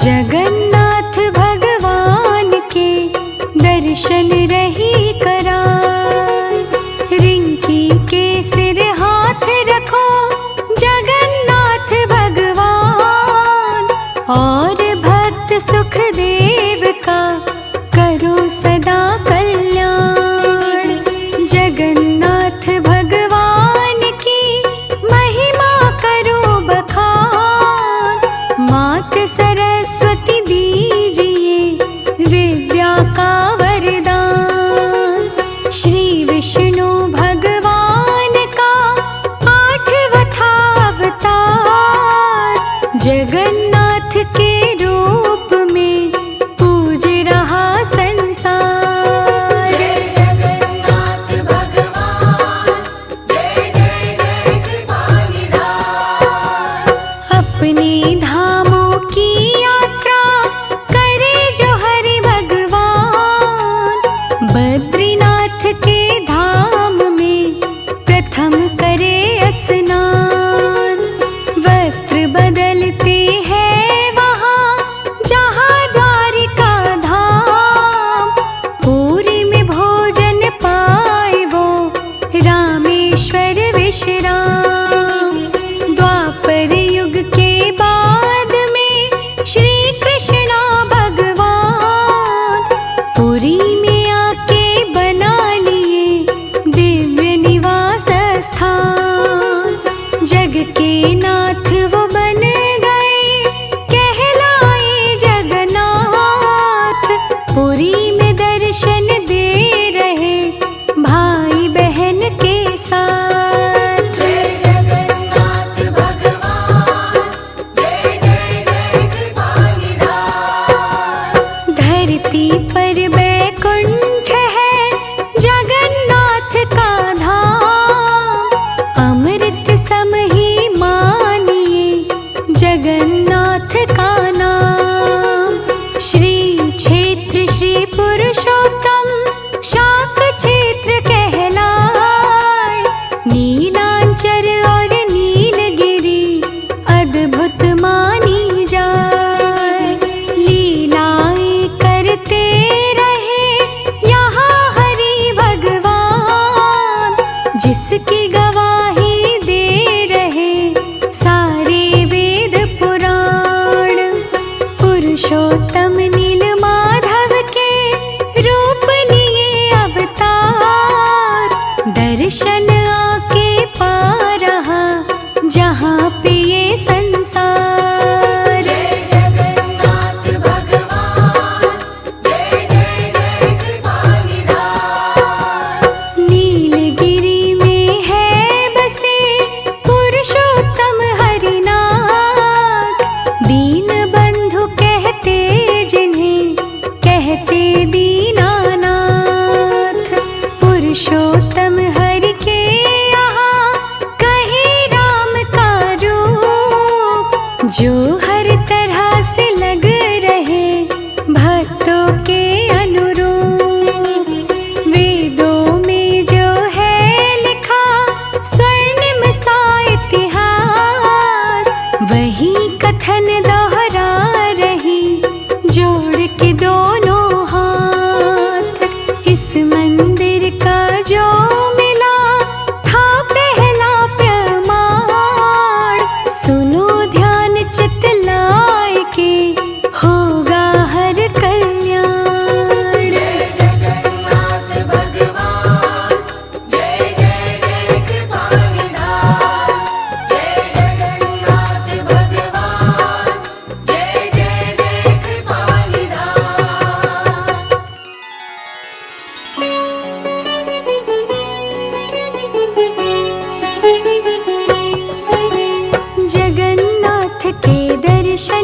जगन्नाथ भगवान के दर्शन रही कराए। रिंकी के सिर हाथ रखो जगन्नाथ भगवान, और भक्त सुखदेव का करो सदा कल्याण। जगन्नाथ भगवान की महिमा करो बखान, मात सरस्वती दीजिए विद्या का वरदान। श्री विष्णु भगवान का 8वां अवतार, जगन्नाथ के रूप में पूज रहा संसार। जय जगन्नाथ भगवान, जय जय जय कृपानिधान। अपने धामों की यात्रा करे जो हरि भगवान, बद्रीनाथ के धाम में प्रथम करे स्नान। वस्त्र बदलते हैं वहाँ जहाँ द्वारिका धाम, पूरी में भोजन पाए वो रामेश्वर विश्राम। द्वापर युग के बाद में श्री कृष्णा भगवान, पुरी में आके बना लिए दिव्य निवास स्थान। जग के नाथ वो बन गए कहलाए जगन्नाथ, पुरी में दर्शन दे रहे भाई बहन के साथ। जय जगन्नाथ भगवान, जय जय जय कृपानिधान। धरती पर बैकुंठ है जगन्नाथ का धाम, अमृत सम ही मानिए जगन्नाथ का नाम। श्री क्षेत्र श्री पुरुषोत्तम शाक क्षेत्र कहलाए, नीलांचल और नीलगिरी अद्भुत मानी जाए। लीलाएं करते रहे यहाँ हरि भगवान, जिसकी गवाही दे रहे सारे वेद पुराण। पुरुषोत्तम नील माधव के रूप लिए अवतार, दर्शन आके पा रहा जहाँ पे ये संसार। जय जगन्नाथ भगवान, जय जय जय कृपानिधान। नीलगिरी में है बसे पुरुषोत्तम हरिनाथ, दीन बंधु कहते जिन्हें कहते दीनानाथ। पुरुषोत्तम हरि के यहाँ कहे राम का रूप, जो हर तरह से लग रहे भक्तों के अनुरूप। वेदों में जो है लिखा स्वर्णिम सा इतिहास, वही कथन दोहरा रही जोड़ के दोनों हाथ। इस मंदिर का जो मिला था पहला प्रमाण, सुनो ध्यान चित लाए के होगा हर कल्याण। जय जगन्नाथ भगवान, जय जय जय कृपानिधान। जय जगन्नाथ भगवान, जय जय जय कृपानिधान। जगन्नाथ के दर्शन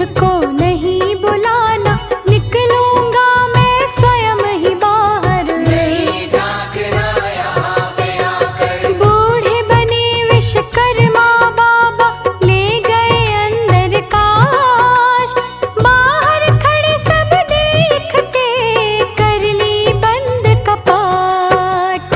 मुझको नहीं बुलाना, निकलूंगा मैं स्वयं ही बाहर। नहीं झांकना यहाँ पे आकर। बूढ़े बने विश्वकर्मा बाबा ले गए अंदर काश, बाहर खड़े सब देखते कर ली बंद कपाट।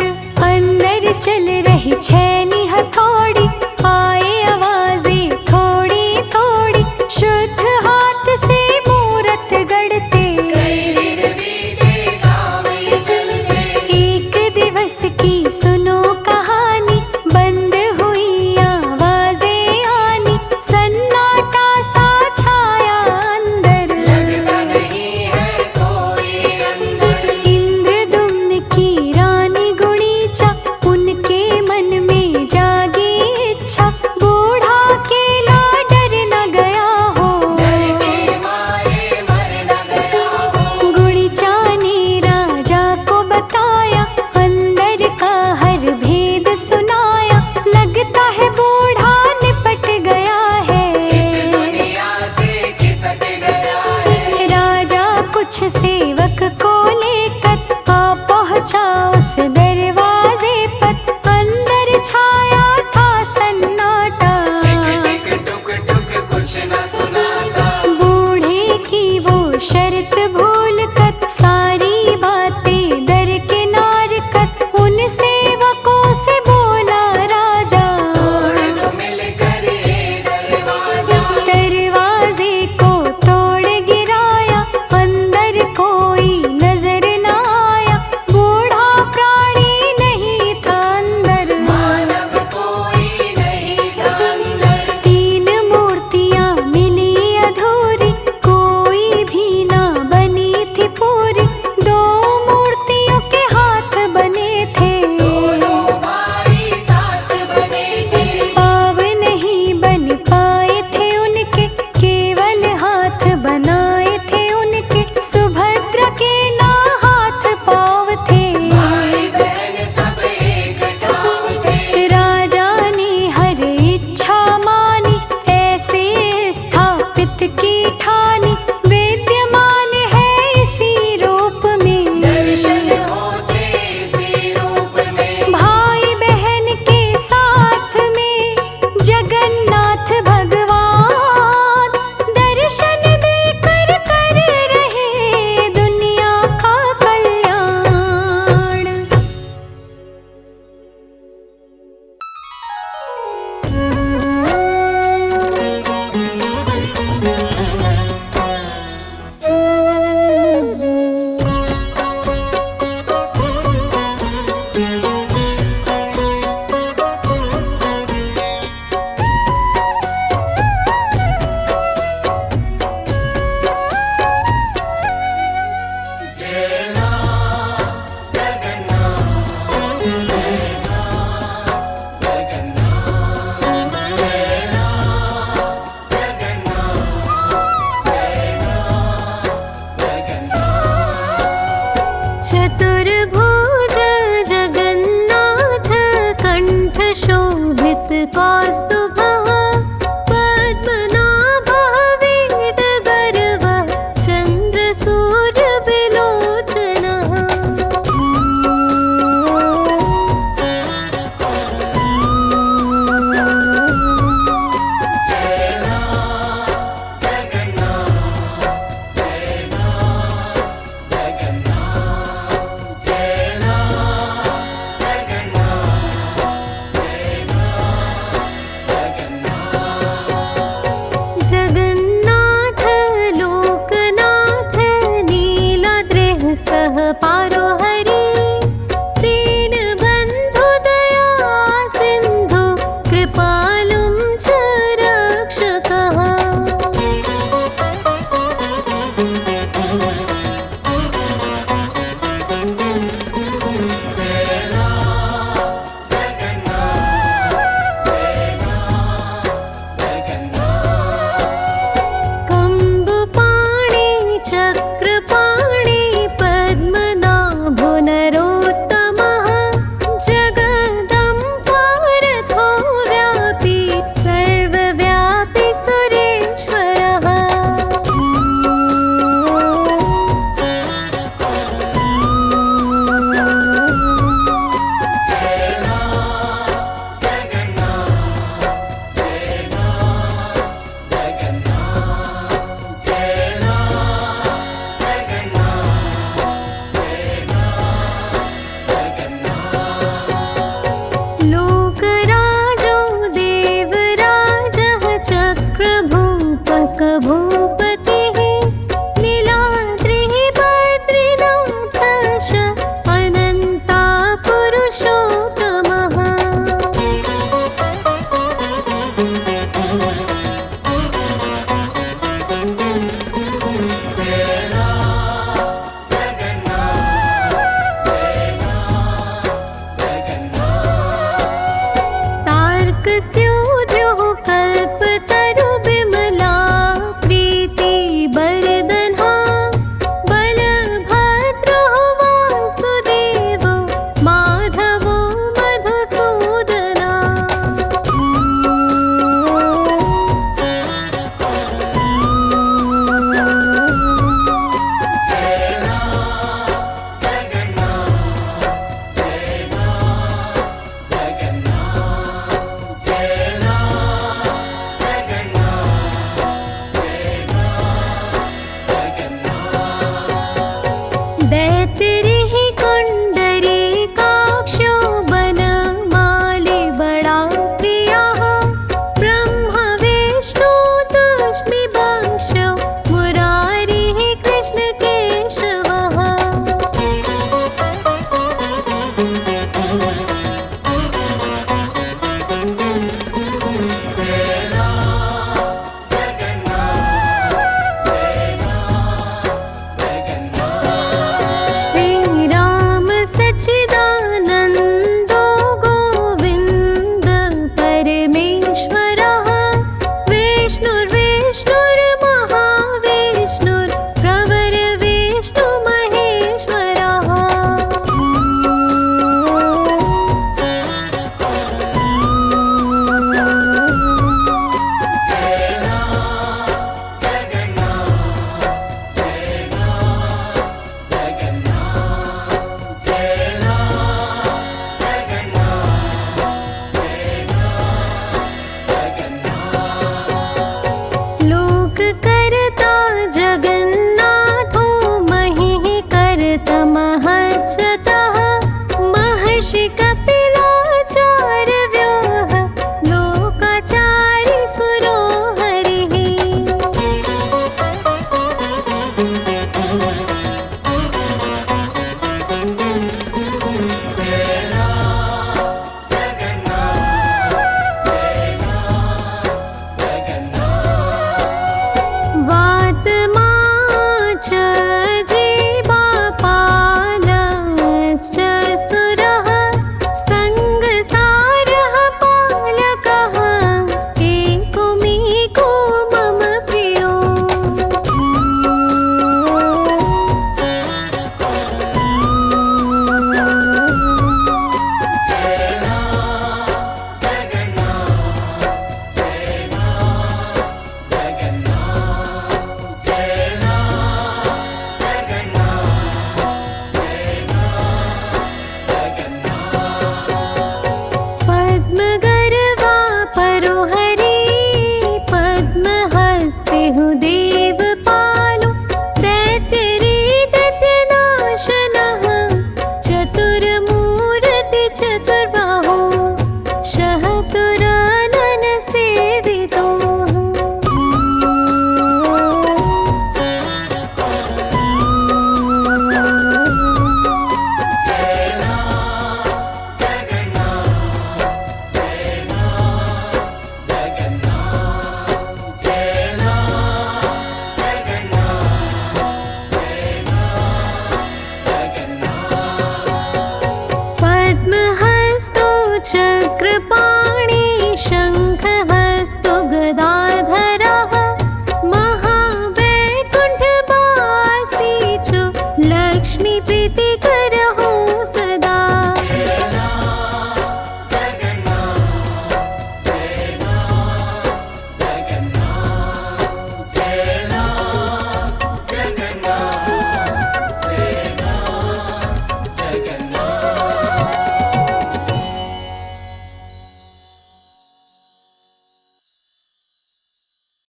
अंदर चल रही छैनी हथौड़ी, आए आवाजें थोड़ी थोड़ी, शुद्ध हाथ से मूरत गढ़ते। कई दिन बीते काम ये चलते। एक दिवस की सुनो कहानी, बंद हुई आवाजें आनी, सन्नाटा सा छाया अंदर। लगता नहीं है कोई अंदर। इंद्रदुम्न की रानी गुणीचा, उनके मन में जागी इच्छा, बूढ़ा अकेला डर न गया हो। डर के मारे मर न गया हो। गुणीचा ने राजा को बताया, अंदर का हर भेद सुनाया, लगता है बूढ़ा निपट गया इस है। दुनिया से खिसक गया है। राजा कुछ सेवक को लेकर आ पहुंचा उस दरवाजे पर, अंदर छाया था सन्नाटा। टिक टिक टुक टुक कुछ न सुनाता। बूढ़े की वो शर्त भूल कर, सारी बातें दरकिनार कर, उन सेवकों से बोला राजा। तोड़ दो मिलकर ये दरवाजा। दरवाजे को तोड़ गिराया, अंदर कोई नजर न आया, बूढ़ा प्राणी नहीं था अंदर। मानव कोई नहीं था अंदर। तीन मूर्तियां मिली अधूरी, कोई भी ना बनी थी पूरी, दो मूर्तियों के हाथ बने थे। दोनों भाई साथ बने थे। पाव नहीं बन पाए थे उनके, केवल हाथ बनाए थे उनके, सुभद्रा के ना हाथ पाव थे। भाई बहन सब एक ठाव थे। राजा ने हर इच्छा मानी, ऐसे स्थापित की ठानी, विद्यमान है इसी रूप में। दर्शन होते इसी रूप में। भाई बहन के साथ में जगन्नाथ भगवान, दर्शन देकर कर रहे दुनिया का कल्याण। चतुर्भुज जगन्नाथ, कंठ शोभित कौस्तुभः, पद्मनाभः वेङ्कटगर्वः, चन्द्रसूर्यविलोचनः। जगन्नाथ रूप